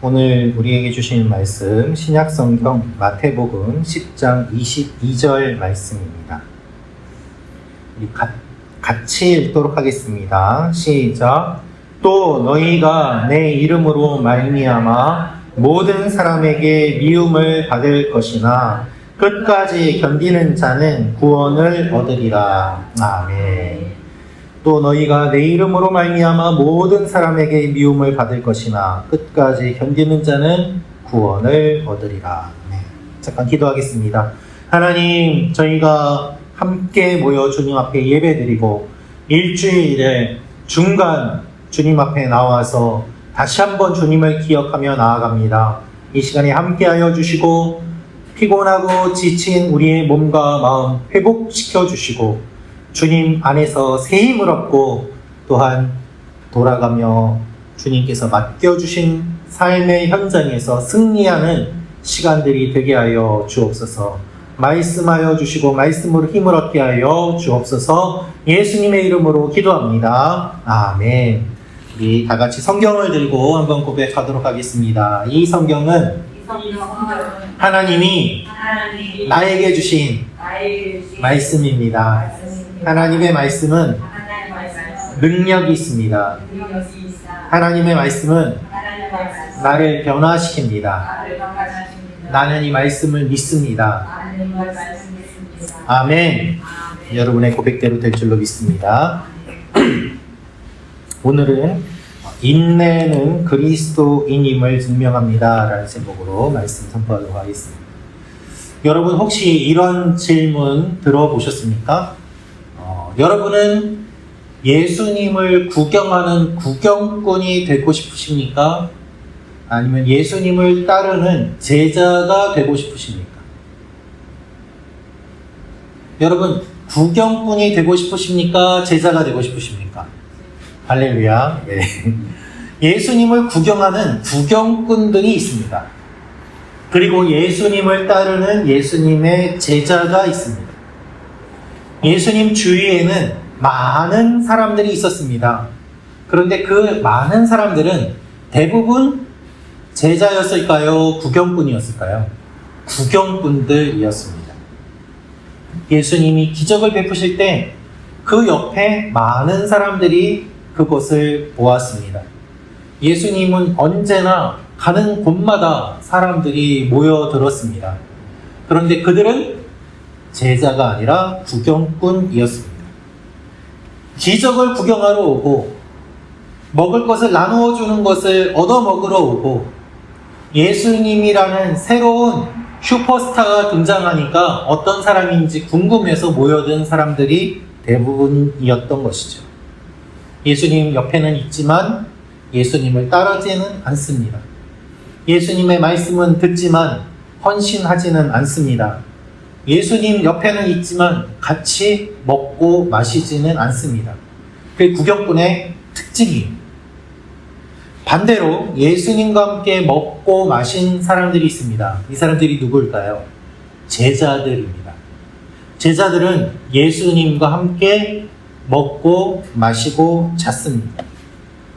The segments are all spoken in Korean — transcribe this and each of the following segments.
오늘 우리에게 주신 말씀 신약성경 마태복음 10장 22절 말씀입니다. 우리 같이 읽도록 하겠습니다. 시작. 또 너희가 내 이름으로 말미암아 모든 사람에게 미움을 받을 것이나 끝까지 견디는 자는 구원을 얻으리라. 아멘. 또 너희가 내 이름으로 말미암아 모든 사람에게 미움을 받을 것이나 끝까지 견디는 자는 구원을 얻으리라. 네. 잠깐 기도하겠습니다. 하나님, 저희가 함께 모여 주님 앞에 예배드리고 일주일에 중간 주님 앞에 나와서 다시 한번 주님을 기억하며 나아갑니다. 이 시간에 함께하여 주시고 피곤하고 지친 우리의 몸과 마음 회복시켜 주시고 주님 안에서 새 힘을 얻고 또한 돌아가며 주님께서 맡겨주신 삶의 현장에서 승리하는 시간들이 되게 하여 주옵소서. 말씀하여 주시고 말씀으로 힘을 얻게 하여 주옵소서. 예수님의 이름으로 기도합니다. 아멘. 우리 다 같이 성경을 들고 한번 고백하도록 하겠습니다. 이 성경은 하나님이 나에게 주신 말씀입니다. 하나님의 말씀은 능력이 있습니다. 하나님의 말씀은 나를 변화시킵니다. 나는 이 말씀을 믿습니다. 아멘. 여러분의 고백대로 될 줄로 믿습니다. 오늘은 인내는 그리스도인임을 증명합니다 라는 제목으로 말씀 선포하도록 하겠습니다. 여러분 혹시 이런 질문 들어보셨습니까? 여러분은 예수님을 구경하는 구경꾼이 되고 싶으십니까? 아니면 예수님을 따르는 제자가 되고 싶으십니까? 여러분, 구경꾼이 되고 싶으십니까? 제자가 되고 싶으십니까? 할렐루야. 네. 예수님을 구경하는 구경꾼들이 있습니다. 그리고 예수님을 따르는 예수님의 제자가 있습니다. 예수님 주위에는 많은 사람들이 있었습니다. 그런데 그 많은 사람들은 대부분 제자였을까요? 구경꾼이었을까요? 구경꾼들이었습니다. 예수님이 기적을 베푸실 때 그 옆에 많은 사람들이 그것을 보았습니다. 예수님은 언제나 가는 곳마다 사람들이 모여들었습니다. 그런데 그들은 제자가 아니라 구경꾼이었습니다. 기적을 구경하러 오고 먹을 것을 나누어 주는 것을 얻어 먹으러 오고 예수님이라는 새로운 슈퍼스타가 등장하니까 어떤 사람인지 궁금해서 모여든 사람들이 대부분이었던 것이죠. 예수님 옆에는 있지만 예수님을 따르지는 않습니다. 예수님의 말씀은 듣지만 헌신하지는 않습니다. 예수님 옆에는 있지만 같이 먹고 마시지는 않습니다. 그게 구경꾼의 특징이에요. 반대로 예수님과 함께 먹고 마신 사람들이 있습니다. 이 사람들이 누구일까요? 제자들입니다. 제자들은 예수님과 함께 먹고 마시고 잤습니다.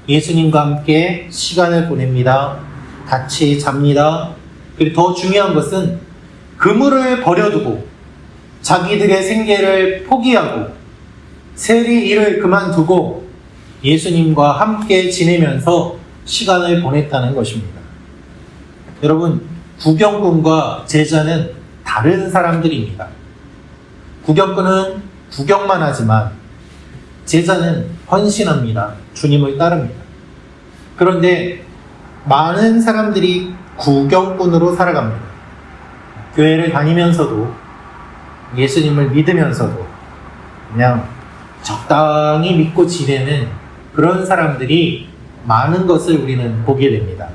예수님과 함께 시간을 보냅니다. 같이 잡니다. 그리고 더 중요한 것은 그물을 버려두고 자기들의 생계를 포기하고 세리 일을 그만두고 예수님과 함께 지내면서 시간을 보냈다는 것입니다. 여러분, 구경꾼과 제자는 다른 사람들입니다. 구경꾼은 구경만 하지만 제자는 헌신합니다. 주님을 따릅니다. 그런데 많은 사람들이 구경꾼으로 살아갑니다. 교회를 다니면서도 예수님을 믿으면서도 그냥 적당히 믿고 지내는 그런 사람들이 많은 것을 우리는 보게 됩니다.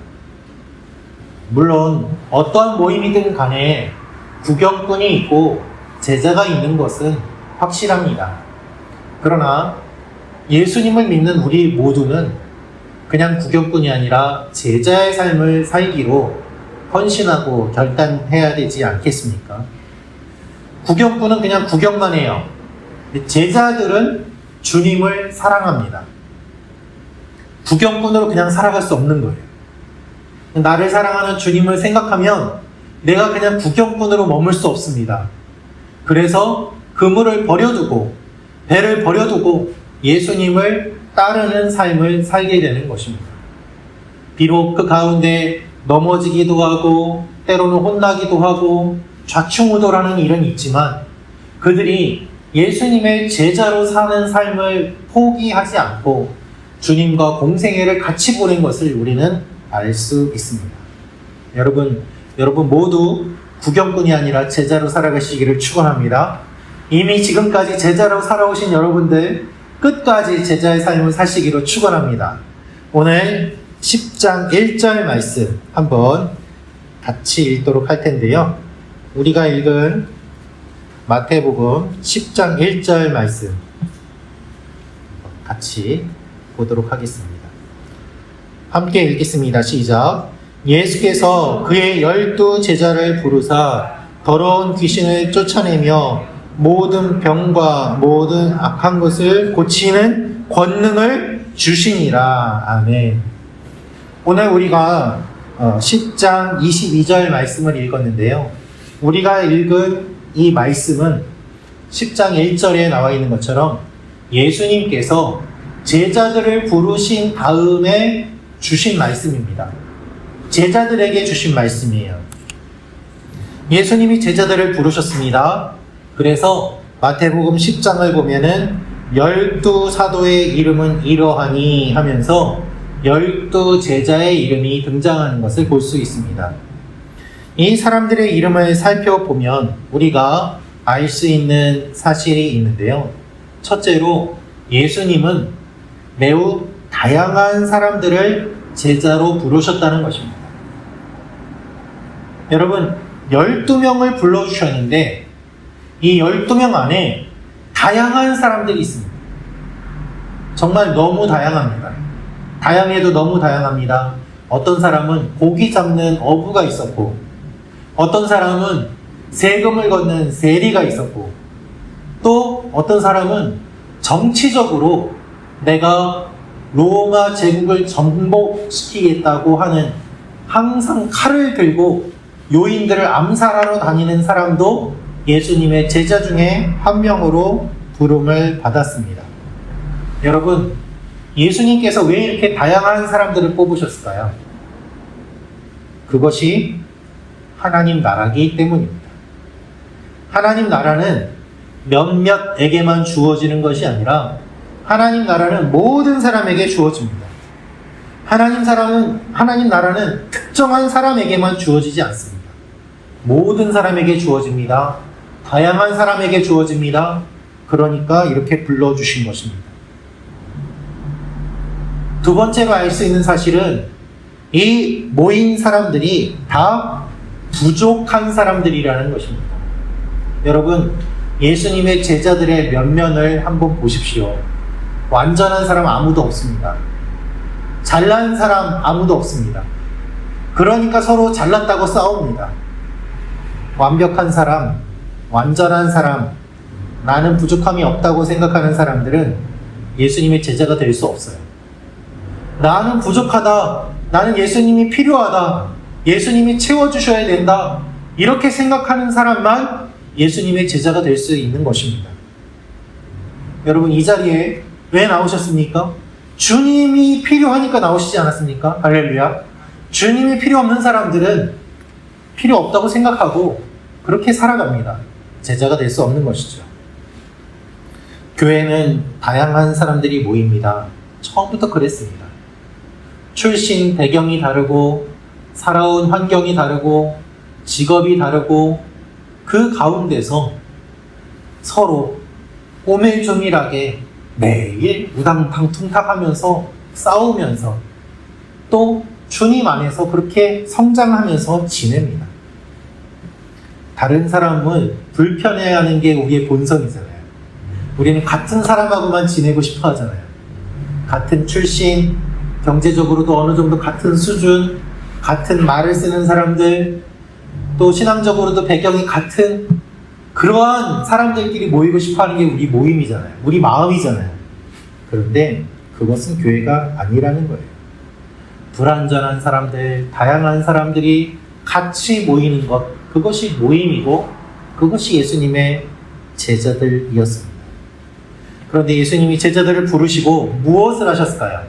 물론 어떠한 모임이든 간에 구경꾼이 있고 제자가 있는 것은 확실합니다. 그러나 예수님을 믿는 우리 모두는 그냥 구경꾼이 아니라 제자의 삶을 살기로 헌신하고 결단해야 되지 않겠습니까? 구경꾼은 그냥 구경만 해요. 제자들은 주님을 사랑합니다. 구경꾼으로 그냥 살아갈 수 없는 거예요. 나를 사랑하는 주님을 생각하면 내가 그냥 구경꾼으로 머물 수 없습니다. 그래서 그물을 버려두고 배를 버려두고 예수님을 따르는 삶을 살게 되는 것입니다. 비록 그 가운데 넘어지기도 하고 때로는 혼나기도 하고 좌충우돌하는 일은 있지만 그들이 예수님의 제자로 사는 삶을 포기하지 않고 주님과 공생애를 같이 보낸 것을 우리는 알 수 있습니다. 여러분 모두 구경꾼이 아니라 제자로 살아가시기를 축원합니다. 이미 지금까지 제자로 살아오신 여러분들 끝까지 제자의 삶을 사시기로 축원합니다. 오늘 10장 1절 말씀 한번 같이 읽도록 할 텐데요. 우리가 읽은 마태복음 10장 1절 말씀 같이 보도록 하겠습니다. 함께 읽겠습니다. 시작. 예수께서 그의 12 제자를 부르사 더러운 귀신을 쫓아내며 모든 병과 모든 악한 것을 고치는 권능을 주시니라. 아멘. 오늘 우리가 10장 22절 말씀을 읽었는데요. 우리가 읽은 이 말씀은 10장 1절에 나와 있는 것처럼 예수님께서 제자들을 부르신 다음에 주신 말씀입니다. 제자들에게 주신 말씀이에요. 예수님이 제자들을 부르셨습니다. 그래서 마태복음 10장을 보면은 12 사도의 이름은 이러하니 하면서 12 제자의 이름이 등장하는 것을 볼 수 있습니다. 이 사람들의 이름을 살펴보면 우리가 알 수 있는 사실이 있는데요. 첫째로 예수님은 매우 다양한 사람들을 제자로 부르셨다는 것입니다. 여러분, 12명을 불러주셨는데 이 12명 안에 다양한 사람들이 있습니다. 정말 너무 다양합니다. 다양해도 너무 다양합니다. 어떤 사람은 고기 잡는 어부가 있었고, 어떤 사람은 세금을 걷는 세리가 있었고, 또 어떤 사람은 정치적으로 내가 로마 제국을 정복시키겠다고 하는 항상 칼을 들고 요인들을 암살하러 다니는 사람도 예수님의 제자 중에 한 명으로 부름을 받았습니다. 여러분, 예수님께서 왜 이렇게 다양한 사람들을 뽑으셨을까요? 그것이 하나님 나라이기 때문입니다. 하나님 나라는 몇몇에게만 주어지는 것이 아니라 하나님 나라는 모든 사람에게 주어집니다. 하나님 나라는 특정한 사람에게만 주어지지 않습니다. 모든 사람에게 주어집니다. 다양한 사람에게 주어집니다. 그러니까 이렇게 불러주신 것입니다. 두 번째로 알 수 있는 사실은 이 모인 사람들이 다 부족한 사람들이라는 것입니다. 여러분, 예수님의 제자들의 면면을 한번 보십시오. 완전한 사람 아무도 없습니다. 잘난 사람 아무도 없습니다. 그러니까 서로 잘났다고 싸웁니다. 완벽한 사람, 완전한 사람, 나는 부족함이 없다고 생각하는 사람들은 예수님의 제자가 될 수 없어요. 나는 부족하다, 나는 예수님이 필요하다, 예수님이 채워주셔야 된다, 이렇게 생각하는 사람만 예수님의 제자가 될 수 있는 것입니다. 여러분, 이 자리에 왜 나오셨습니까? 주님이 필요하니까 나오시지 않았습니까? 할렐루야. 주님이 필요 없는 사람들은 필요 없다고 생각하고 그렇게 살아갑니다. 제자가 될 수 없는 것이죠. 교회는 다양한 사람들이 모입니다. 처음부터 그랬습니다. 출신 배경이 다르고 살아온 환경이 다르고 직업이 다르고 그 가운데서 서로 오밀조밀하게 매일 우당탕퉁탁하면서 싸우면서 또 주님 안에서 그렇게 성장하면서 지냅니다. 다른 사람을 불편해하는 게 우리의 본성이잖아요. 우리는 같은 사람하고만 지내고 싶어 하잖아요. 같은 출신, 경제적으로도 어느 정도 같은 수준, 같은 말을 쓰는 사람들, 또 신앙적으로도 배경이 같은 그러한 사람들끼리 모이고 싶어 하는 게 우리 모임이잖아요. 우리 마음이잖아요. 그런데 그것은 교회가 아니라는 거예요. 불완전한 사람들, 다양한 사람들이 같이 모이는 것, 그것이 모임이고 그것이 예수님의 제자들이었습니다. 그런데 예수님이 제자들을 부르시고 무엇을 하셨을까요?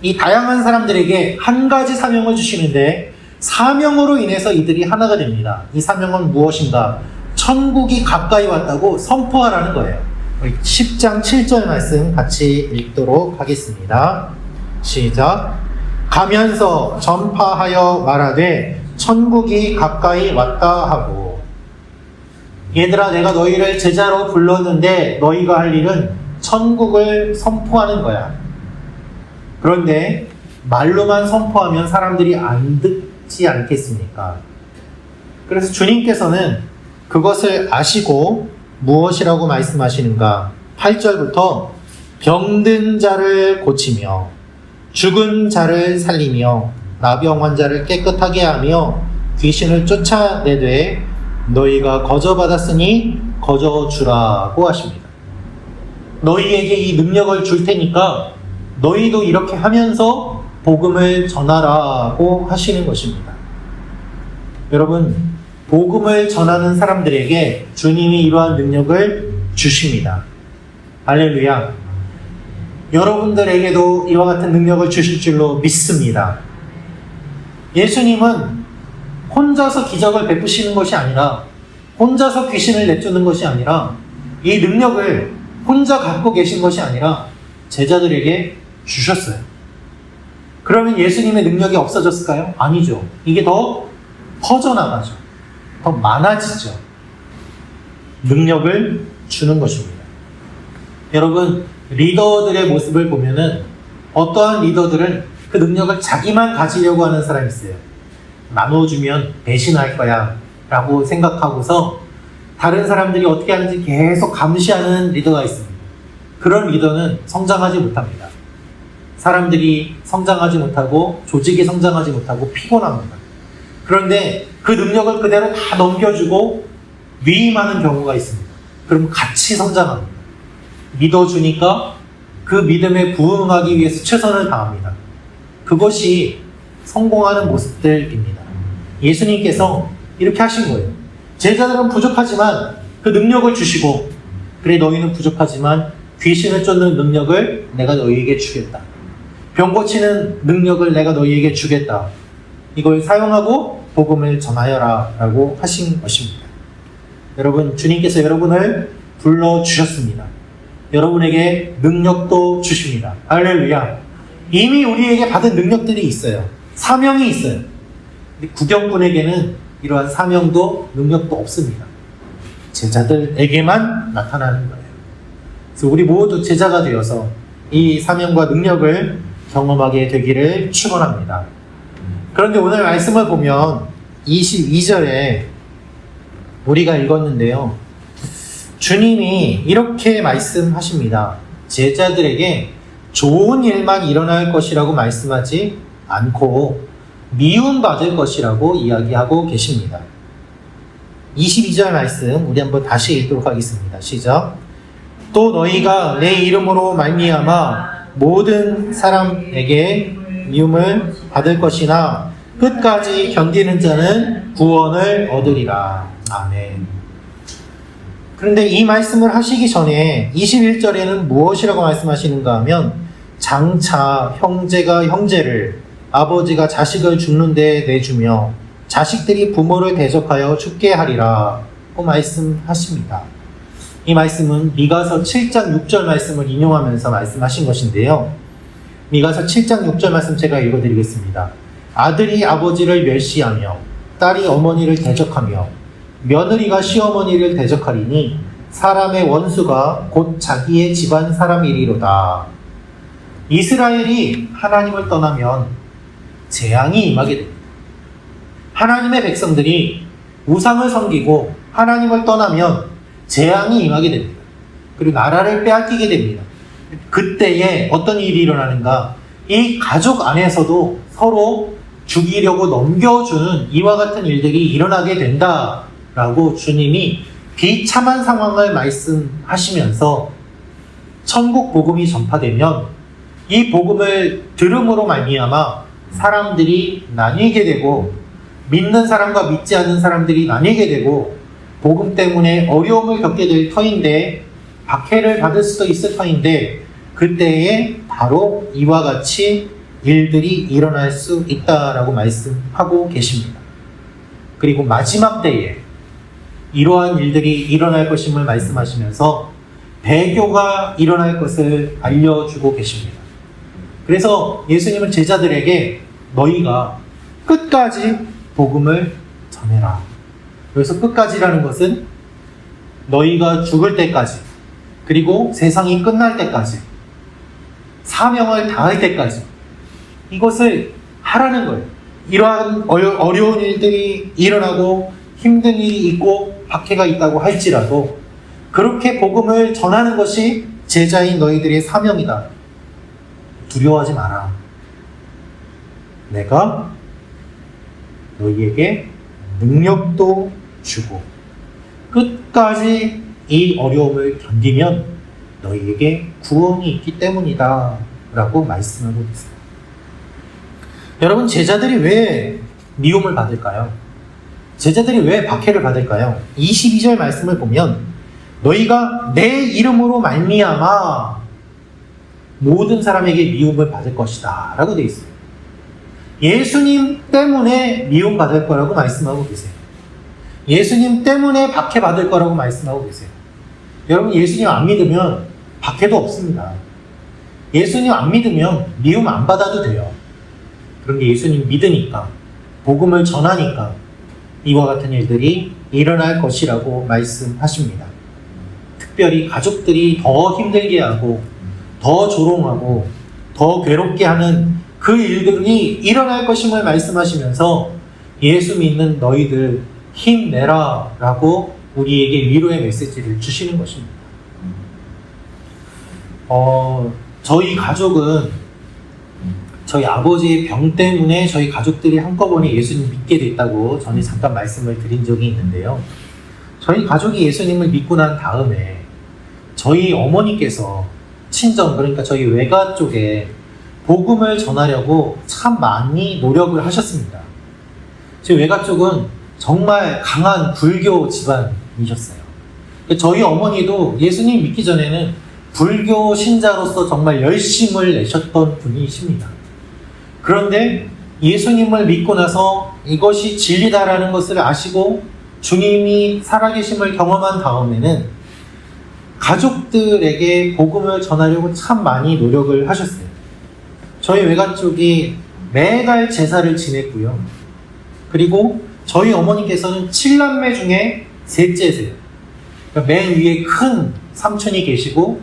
이 다양한 사람들에게 한 가지 사명을 주시는데 사명으로 인해서 이들이 하나가 됩니다. 이 사명은 무엇인가? 천국이 가까이 왔다고 선포하라는 거예요. 우리 10장 7절 말씀 같이 읽도록 하겠습니다. 시작. 가면서 전파하여 말하되 천국이 가까이 왔다 하고. 얘들아, 내가 너희를 제자로 불렀는데 너희가 할 일은 천국을 선포하는 거야. 그런데 말로만 선포하면 사람들이 안 듣지 않겠습니까? 그래서 주님께서는 그것을 아시고 무엇이라고 말씀하시는가? 8절부터 병든 자를 고치며 죽은 자를 살리며 나병 환자를 깨끗하게 하며 귀신을 쫓아내되 너희가 거저받았으니 거저주라고 하십니다. 너희에게 이 능력을 줄 테니까 너희도 이렇게 하면서 복음을 전하라고 하시는 것입니다. 여러분, 복음을 전하는 사람들에게 주님이 이러한 능력을 주십니다. 할렐루야. 여러분들에게도 이와 같은 능력을 주실 줄로 믿습니다. 예수님은 혼자서 기적을 베푸시는 것이 아니라, 혼자서 귀신을 내쫓는 것이 아니라, 이 능력을 혼자 갖고 계신 것이 아니라 제자들에게 주셨어요. 그러면 예수님의 능력이 없어졌을까요? 아니죠. 이게 더 퍼져나가죠. 더 많아지죠. 능력을 주는 것입니다. 여러분, 리더들의 모습을 보면은 어떠한 리더들은 그 능력을 자기만 가지려고 하는 사람이 있어요. 나눠주면 배신할 거야 라고 생각하고서 다른 사람들이 어떻게 하는지 계속 감시하는 리더가 있습니다. 그런 리더는 성장하지 못합니다. 사람들이 성장하지 못하고 조직이 성장하지 못하고 피곤합니다. 그런데 그 능력을 그대로 다 넘겨주고 위임하는 경우가 있습니다. 그럼 같이 성장합니다. 믿어주니까 그 믿음에 부응하기 위해서 최선을 다합니다. 그것이 성공하는 모습들입니다. 예수님께서 이렇게 하신 거예요. 제자들은 부족하지만 그 능력을 주시고, 그래 너희는 부족하지만 귀신을 쫓는 능력을 내가 너희에게 주겠다. 병 고치는 능력을 내가 너희에게 주겠다. 이걸 사용하고 복음을 전하여라 라고 하신 것입니다. 여러분, 주님께서 여러분을 불러주셨습니다. 여러분에게 능력도 주십니다. 할렐루야. 이미 우리에게 받은 능력들이 있어요. 사명이 있어요. 구경꾼에게는 이러한 사명도 능력도 없습니다. 제자들에게만 나타나는 거예요. 그래서 우리 모두 제자가 되어서 이 사명과 능력을 경험하게 되기를 축원합니다. 그런데 오늘 말씀을 보면 22절에 우리가 읽었는데요. 주님이 이렇게 말씀하십니다. 제자들에게 좋은 일만 일어날 것이라고 말씀하지 않고 미움받을 것이라고 이야기하고 계십니다. 22절 말씀 우리 한번 다시 읽도록 하겠습니다. 시작. 또 너희가 내 이름으로 말미암아 모든 사람에게 미움을 받을 것이나 끝까지 견디는 자는 구원을 얻으리라. 아멘. 그런데 이 말씀을 하시기 전에 21절에는 무엇이라고 말씀하시는가 하면 장차 형제가 형제를, 아버지가 자식을 죽는 데 내주며 자식들이 부모를 대적하여 죽게 하리라 고 말씀하십니다. 이 말씀은 미가서 7장 6절 말씀을 인용하면서 말씀하신 것인데요. 미가서 7장 6절 말씀 제가 읽어드리겠습니다. 아들이 아버지를 멸시하며 딸이 어머니를 대적하며 며느리가 시어머니를 대적하리니 사람의 원수가 곧 자기의 집안 사람이리로다. 이스라엘이 하나님을 떠나면 재앙이 임하게 됩니다. 하나님의 백성들이 우상을 섬기고 하나님을 떠나면 재앙이 임하게 됩니다. 그리고 나라를 빼앗기게 됩니다. 그때에 어떤 일이 일어나는가? 이 가족 안에서도 서로 죽이려고 넘겨주는 이와 같은 일들이 일어나게 된다라고 주님이 비참한 상황을 말씀하시면서 천국 복음이 전파되면 이 복음을 들음으로 말미암아 사람들이 나뉘게 되고, 믿는 사람과 믿지 않는 사람들이 나뉘게 되고, 복음 때문에 어려움을 겪게 될 터인데, 박해를 받을 수도 있을 터인데, 그때에 바로 이와 같이 일들이 일어날 수 있다라고 말씀하고 계십니다. 그리고 마지막 때에 이러한 일들이 일어날 것임을 말씀하시면서 배교가 일어날 것을 알려주고 계십니다. 그래서 예수님은 제자들에게 너희가 끝까지 복음을 전해라. 여기서 끝까지라는 것은 너희가 죽을 때까지, 그리고 세상이 끝날 때까지, 사명을 다할 때까지 이것을 하라는 거예요. 이러한 어려운 일들이 일어나고 힘든 일이 있고 박해가 있다고 할지라도 그렇게 복음을 전하는 것이 제자인 너희들의 사명이다. 두려워하지 마라. 내가 너희에게 능력도 주고 끝까지 이 어려움을 견디면 너희에게 구원이 있기 때문이다 라고 말씀하고 있어요. 여러분, 제자들이 왜 미움을 받을까요? 제자들이 왜 박해를 받을까요? 22절 말씀을 보면 너희가 내 이름으로 말미암아 모든 사람에게 미움을 받을 것이다 라고 되어 있어요. 예수님 때문에 미움받을 거라고 말씀하고 계세요. 예수님 때문에 박해받을 거라고 말씀하고 계세요. 여러분, 예수님 안 믿으면 박해도 없습니다. 예수님 안 믿으면 미움 안 받아도 돼요. 그런데 예수님 믿으니까, 복음을 전하니까 이와 같은 일들이 일어날 것이라고 말씀하십니다. 특별히 가족들이 더 힘들게 하고 더 조롱하고 더 괴롭게 하는 그 일들이 일어날 것임을 말씀하시면서 예수 믿는 너희들 힘내라 라고 우리에게 위로의 메시지를 주시는 것입니다. 저희 가족은 저희 아버지의 병 때문에 저희 가족들이 한꺼번에 예수님 믿게 됐다고 전에 잠깐 말씀을 드린 적이 있는데요. 저희 가족이 예수님을 믿고 난 다음에 저희 어머니께서 친정, 그러니까 저희 외가 쪽에 복음을 전하려고 참 많이 노력을 하셨습니다. 저희 외가 쪽은 정말 강한 불교 집안이셨어요. 저희 어머니도 예수님 믿기 전에는 불교 신자로서 정말 열심을 내셨던 분이십니다. 그런데 예수님을 믿고 나서 이것이 진리다라는 것을 아시고 주님이 살아계심을 경험한 다음에는 가족들에게 복음을 전하려고 참 많이 노력을 하셨어요. 저희 외가 쪽이 매달 제사를 지냈고요. 그리고 저희 어머니께서는 7남매 중에 셋째세요. 그러니까 맨 위에 큰 삼촌이 계시고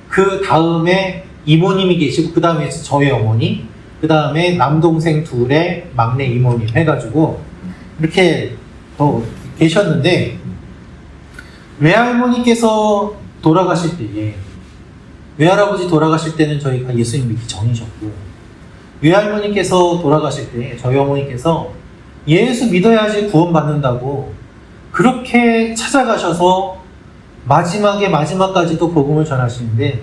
그 다음에 이모님이 계시고 그 다음에 저희 어머니, 그 다음에 남동생 둘의 막내 이모님 해가지고 이렇게 계셨는데, 외할머니께서 돌아가실 때에, 외할아버지 돌아가실 때는 저희가 예수님 믿기 전이셨고, 외할머니께서 돌아가실 때 저희 어머니께서 예수 믿어야지 구원받는다고 그렇게 찾아가셔서 마지막까지도 복음을 전하시는데,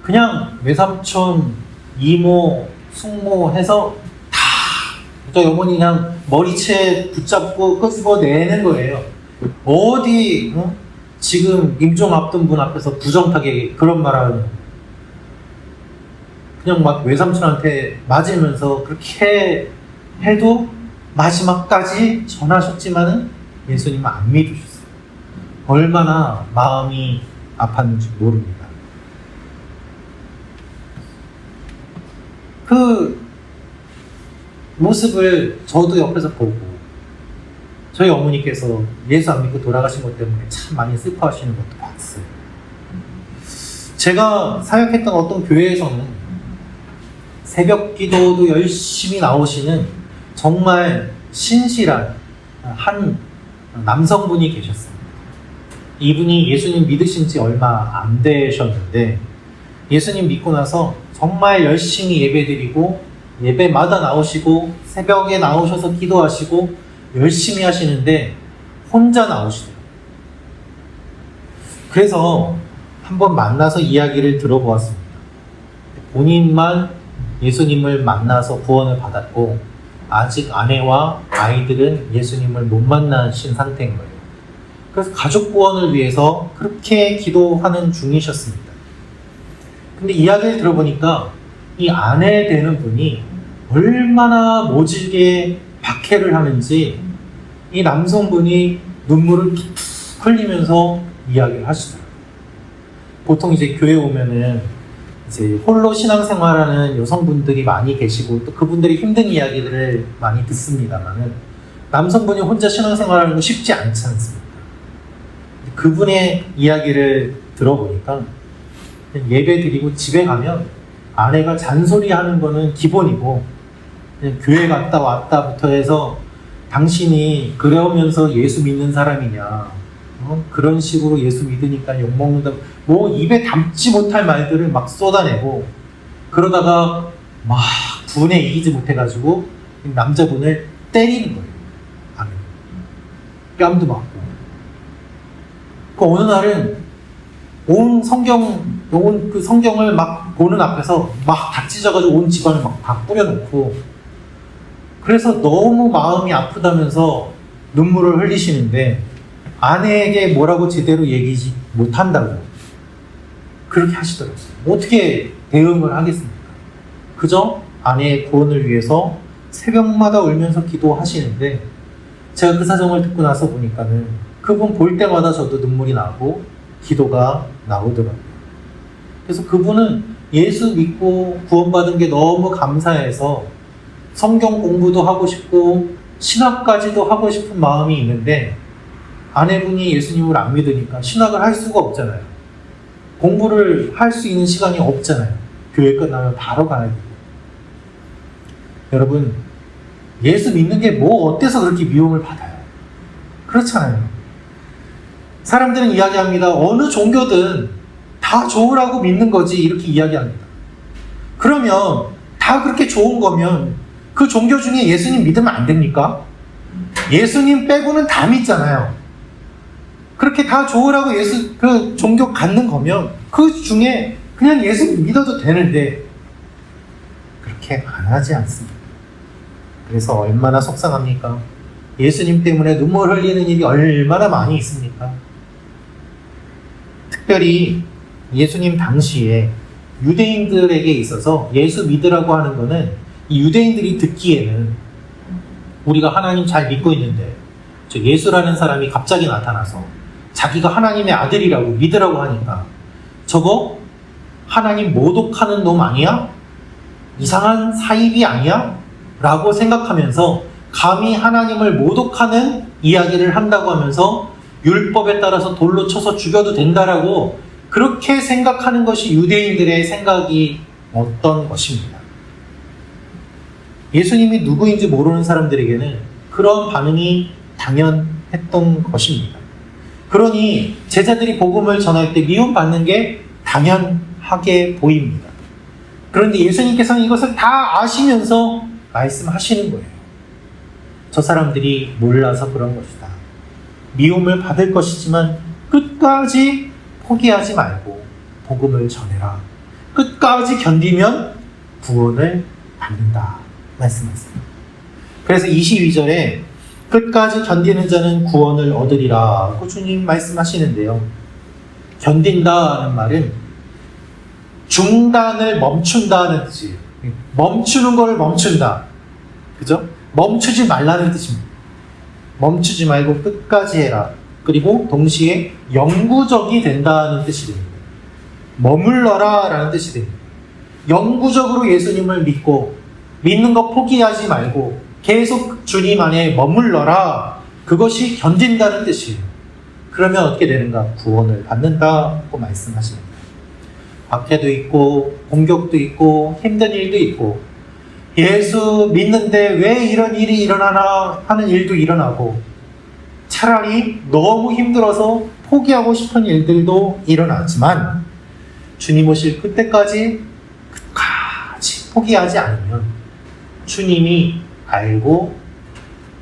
그냥 외삼촌, 이모, 숙모 해서 다 저희 어머니 그냥 머리채 붙잡고 끄집어내는 거예요. 어디 지금 임종 앞둔 분 앞에서 부정타게 그런 말하는, 그냥 막 외삼촌한테 맞으면서 그렇게 해도 마지막까지 전하셨지만은 예수님은 안 믿으셨어요. 얼마나 마음이 아팠는지 모릅니다. 그 모습을 저도 옆에서 보고, 저희 어머니께서 예수 안 믿고 돌아가신 것 때문에 참 많이 슬퍼하시는 것도 봤어요. 제가 사역했던 어떤 교회에서는 새벽 기도도 열심히 나오시는 정말 신실한 한 남성분이 계셨습니다. 이분이 예수님 믿으신 지 얼마 안 되셨는데 예수님 믿고 나서 정말 열심히 예배드리고 예배마다 나오시고 새벽에 나오셔서 기도하시고 열심히 하시는데 혼자 나오시더라고요. 그래서 한번 만나서 이야기를 들어보았습니다. 본인만 예수님을 만나서 구원을 받았고 아직 아내와 아이들은 예수님을 못 만나신 상태인 거예요. 그래서 가족 구원을 위해서 그렇게 기도하는 중이셨습니다. 근데 이야기를 들어보니까 이 아내 되는 분이 얼마나 모질게 박해를 하는지 이 남성분이 눈물을 툭툭 흘리면서 이야기를 하시더라고요. 보통 이제 교회 오면은 이제 홀로 신앙생활하는 여성분들이 많이 계시고 또 그분들이 힘든 이야기들을 많이 듣습니다만은 남성분이 혼자 신앙생활하는 거 쉽지 않지 않습니까? 그분의 이야기를 들어보니까 예배 드리고 집에 가면 아내가 잔소리하는 거는 기본이고 그냥 교회 갔다 왔다부터 해서 당신이 그러면서 예수 믿는 사람이냐, 그런 식으로 예수 믿으니까 욕먹는다, 뭐 입에 담지 못할 말들을 막 쏟아내고 그러다가 막 분에 이기지 못해가지고 남자분을 때리는 거예요. 아멘. 뺨도 맞고. 그 어느 날은 온 그 성경을 막 보는 앞에서 막 다 찢어가지고 온 집안을 막 다 뿌려놓고, 그래서 너무 마음이 아프다면서 눈물을 흘리시는데 아내에게 뭐라고 제대로 얘기지 못한다고 그렇게 하시더라고요. 어떻게 대응을 하겠습니까? 그저 아내의 구원을 위해서 새벽마다 울면서 기도하시는데 제가 그 사정을 듣고 나서 보니까는 그분 볼 때마다 저도 눈물이 나고 기도가 나오더라고요. 그래서 그분은 예수 믿고 구원받은 게 너무 감사해서 성경 공부도 하고 싶고 신학까지도 하고 싶은 마음이 있는데 아내분이 예수님을 안 믿으니까 신학을 할 수가 없잖아요. 공부를 할 수 있는 시간이 없잖아요. 교회 끝나면 바로 가야 되고. 여러분, 예수 믿는 게 뭐 어때서 그렇게 미움을 받아요? 그렇잖아요. 사람들은 이야기합니다. 어느 종교든 다 좋으라고 믿는 거지, 이렇게 이야기합니다. 그러면 다 그렇게 좋은 거면 그 종교 중에 예수님 믿으면 안 됩니까? 예수님 빼고는 다 믿잖아요. 그렇게 다 좋으라고 그 종교 갖는 거면 그 중에 그냥 예수 믿어도 되는데 그렇게 안 하지 않습니다. 그래서 얼마나 속상합니까? 예수님 때문에 눈물 흘리는 일이 얼마나 많이 있습니까? 특별히 예수님 당시에 유대인들에게 있어서 예수 믿으라고 하는 거는 이 유대인들이 듣기에는 우리가 하나님 잘 믿고 있는데 저 예수라는 사람이 갑자기 나타나서 자기가 하나님의 아들이라고 믿으라고 하니까 저거 하나님 모독하는 놈 아니야? 이상한 사입이 아니야? 라고 생각하면서 감히 하나님을 모독하는 이야기를 한다고 하면서 율법에 따라서 돌로 쳐서 죽여도 된다라고 그렇게 생각하는 것이 유대인들의 생각이 어떤 것입니다. 예수님이 누구인지 모르는 사람들에게는 그런 반응이 당연했던 것입니다. 그러니 제자들이 복음을 전할 때 미움받는 게 당연하게 보입니다. 그런데 예수님께서는 이것을 다 아시면서 말씀하시는 거예요. 저 사람들이 몰라서 그런 것이다. 미움을 받을 것이지만 끝까지 포기하지 말고 복음을 전해라. 끝까지 견디면 구원을 받는다. 말씀하세요. 그래서 22절에 끝까지 견디는 자는 구원을 얻으리라 고 주님 말씀하시는데요. 견딘다는 말은 중단을 멈춘다는 뜻이에요. 멈추는 걸 멈춘다. 그죠? 멈추지 말라는 뜻입니다. 멈추지 말고 끝까지 해라. 그리고 동시에 영구적이 된다는 뜻이 됩니다. 머물러라 라는 뜻이 됩니다. 영구적으로 예수님을 믿는 거 포기하지 말고 계속 주님 안에 머물러라. 그것이 견딘다는 뜻이에요. 그러면 어떻게 되는가? 구원을 받는다고 말씀하십니다. 박해도 있고 공격도 있고 힘든 일도 있고 예수 믿는데 왜 이런 일이 일어나나 하는 일도 일어나고 차라리 너무 힘들어서 포기하고 싶은 일들도 일어나지만 주님 오실 그때까지 끝까지 포기하지 않으면 주님이 알고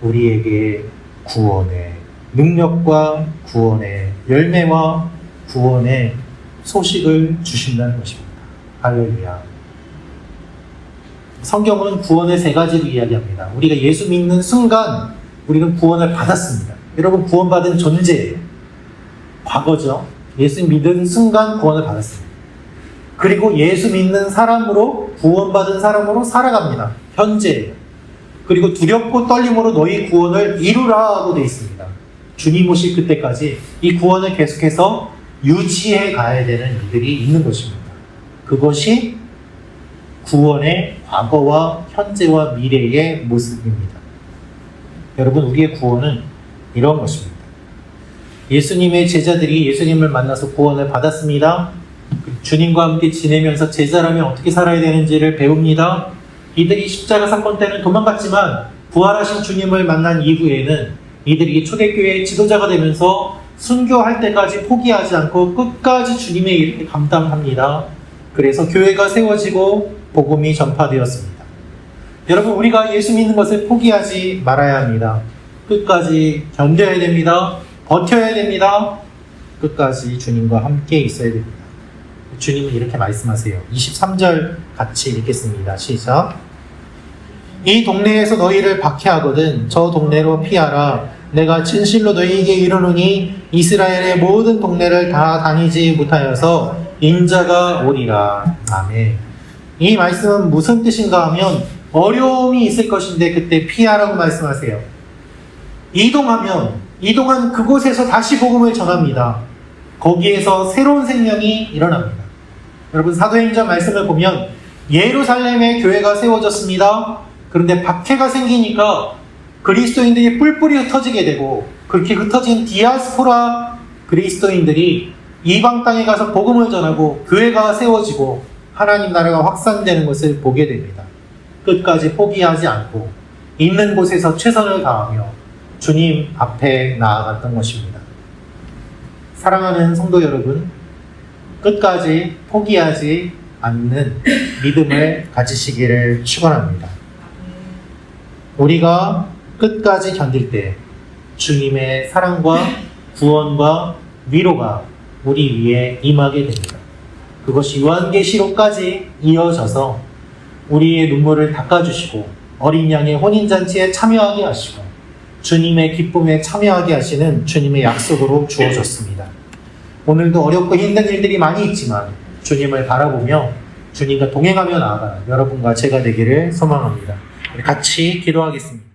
우리에게 구원의 능력과 구원의 열매와 구원의 소식을 주신다는 것입니다. 할렐루야. 성경은 구원을 세 가지로 이야기합니다. 우리가 예수 믿는 순간 우리는 구원을 받았습니다. 여러분, 구원받은 존재예요. 과거죠. 예수 믿는 순간 구원을 받았습니다. 그리고 예수 믿는 사람으로, 구원받은 사람으로 살아갑니다. 현재예요. 그리고 두렵고 떨림으로 너희 구원을 이루라고 되어 있습니다. 주님 오실 그때까지 이 구원을 계속해서 유지해 가야 되는 일들이 있는 것입니다. 그것이 구원의 과거와 현재와 미래의 모습입니다. 여러분, 우리의 구원은 이런 것입니다. 예수님의 제자들이 예수님을 만나서 구원을 받았습니다. 주님과 함께 지내면서 제자라면 어떻게 살아야 되는지를 배웁니다. 이들이 십자가 사건 때는 도망갔지만 부활하신 주님을 만난 이후에는 이들이 초대교회의 지도자가 되면서 순교할 때까지 포기하지 않고 끝까지 주님의 일을 감당합니다. 그래서 교회가 세워지고 복음이 전파되었습니다. 여러분, 우리가 예수 믿는 것을 포기하지 말아야 합니다. 끝까지 견뎌야 됩니다. 버텨야 됩니다. 끝까지 주님과 함께 있어야 됩니다. 주님은 이렇게 말씀하세요. 23절 같이 읽겠습니다. 시작. 이 동네에서 너희를 박해하거든 저 동네로 피하라. 내가 진실로 너희에게 이르노니 이스라엘의 모든 동네를 다 다니지 못하여서 인자가 오리라. 아멘. 이 말씀은 무슨 뜻인가 하면 어려움이 있을 것인데 그때 피하라고 말씀하세요. 이동한 그곳에서 다시 복음을 전합니다. 거기에서 새로운 생명이 일어납니다. 여러분, 사도행전 말씀을 보면 예루살렘에 교회가 세워졌습니다. 그런데 박해가 생기니까 그리스도인들이 뿔뿔이 흩어지게 되고, 그렇게 흩어진 디아스포라 그리스도인들이 이방 땅에 가서 복음을 전하고 교회가 세워지고 하나님 나라가 확산되는 것을 보게 됩니다. 끝까지 포기하지 않고 있는 곳에서 최선을 다하며 주님 앞에 나아갔던 것입니다. 사랑하는 성도 여러분, 끝까지 포기하지 않는 믿음을 가지시기를 축원합니다. 우리가 끝까지 견딜 때 주님의 사랑과 구원과 위로가 우리 위에 임하게 됩니다. 그것이 요한계시록까지 이어져서 우리의 눈물을 닦아주시고 어린 양의 혼인잔치에 참여하게 하시고 주님의 기쁨에 참여하게 하시는 주님의 약속으로 주어졌습니다. 오늘도 어렵고 힘든 일들이 많이 있지만 주님을 바라보며 주님과 동행하며 나아가는 여러분과 제가 되기를 소망합니다. 우리 같이 기도하겠습니다.